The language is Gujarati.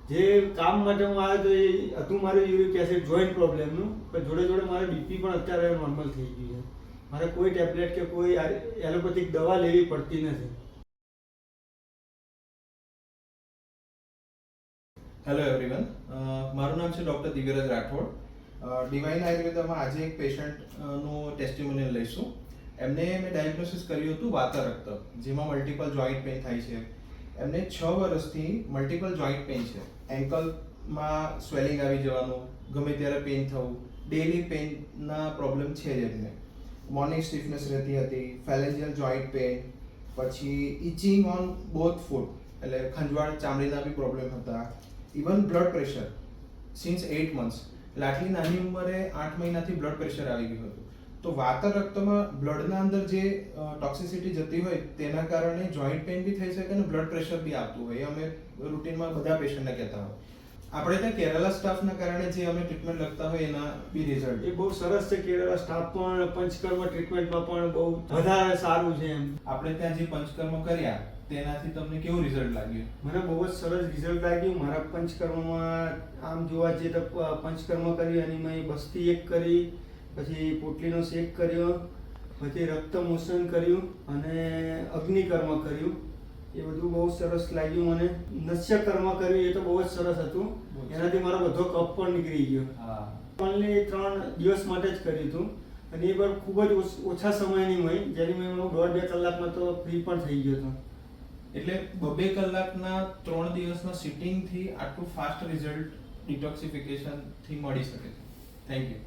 જે કામ માટે હું આવ્યો તો એ હતું મારું યુરિક એસિડ જોઈન્ટ પ્રોબ્લેમનું, પણ જોડે જોડે મારે બીપી પણ અત્યારે નોર્મલ થઈ ગયું છે. મારે કોઈ ટેબ્લેટ કે કોઈ એલોપેથિક દવા લેવી પડતી નથી. હેલો એવરીવન, મારું નામ છે ડૉક્ટર દિવ્યરાજ રાઠોડ. ડિવાઇન આયુર્વેદામાં આજે એક પેશન્ટનું ટેસ્ટિમોનિયલ લઈશું. એમને મેં ડાયગ્નોસિસ કર્યું હતું વાતરક્ત, જેમાં મલ્ટિપલ જોઈન્ટ પેઇન થાય છે. એમને 6 વર્ષથી મલ્ટિપલ જોઈન્ટ પેઇન છે. એન્કલમાં સ્વેલિંગ આવી જવાનું, ગમે ત્યારે પેઇન થવું, ડેલી પેઇનના પ્રોબ્લેમ છે જ એમને. મોર્નિંગ સ્ટીફનેસ રહેતી હતી, ફેલેન્જિયલ જોઈન્ટ પેઇન, પછી ઇચિંગ ઓન બોથ ફૂટ, એટલે ખંજવાળ ચામડીના બી પ્રોબ્લેમ હતા. Even blood pressure since 8 months, એટલે આટલી નાની ઉંમરે 8 મહિનાથી બ્લડ પ્રેશર આવી ગયું હતું. તો વાતર રક્તમાં બ્લડના અંદર જે ટોક્સિસિટી જતી હોય તેના કારણે જોઈન્ટ પેઇન બી થઈ શકે અને બ્લડ પ્રેશર બી આવતું હોય. એ અમે રૂટીનમાં બધા પેશન્ટને કહેતા હોય. આપણે ત્યાં કેરાલા સ્ટાફના કારણે જે અમે ટ્રીટમેન્ટ લખતા હોય એના બી રિઝલ્ટ એ બહુ સરસ છે. કેરાલા સ્ટાફ પણ પંચકર્મ ટ્રીટમેન્ટમાં પણ બહુ વધારે સારું છે. એમ આપણે ત્યાં જે પંચકર્મ કર્યા તેનાથી તમને કેવું રિઝલ્ટ લાગ્યું? મને બહુ જ સરસ રિઝલ્ટ લાગ્યું. મારા પંચકર્મમાં આમ જોવા જઈએ તો પંચકર્મ કર્યું, એની મેં બસ્તી એક કરી, પછી પોટલીનો શેક કર્યો, પછી રક્તમોચન કર્યું અને અગ્નિકર્મ કર્યું. એ બધું બહુ સરસ લાગ્યું મને. નસ્યકર્મ કર્યું, એ તો બહુ જ સરસ હતું. એનાથી મારો બધો કફ પણ નીકળી ગયો. ઓનલી 3 દિવસ માટે જ કર્યું હતું અને એ પણ ખૂબ જ ઓછા સમયની હોય, જેની મેં 1.5-2 કલાકમાં તો ફ્રી પણ થઈ ગયો હતો. એટલે 2 કલાકના 3 દિવસના સિટિંગથી આટલું ફાસ્ટ રિઝલ્ટ ડિટોક્સિફિકેશનથી મળી શકે છે. Thank you.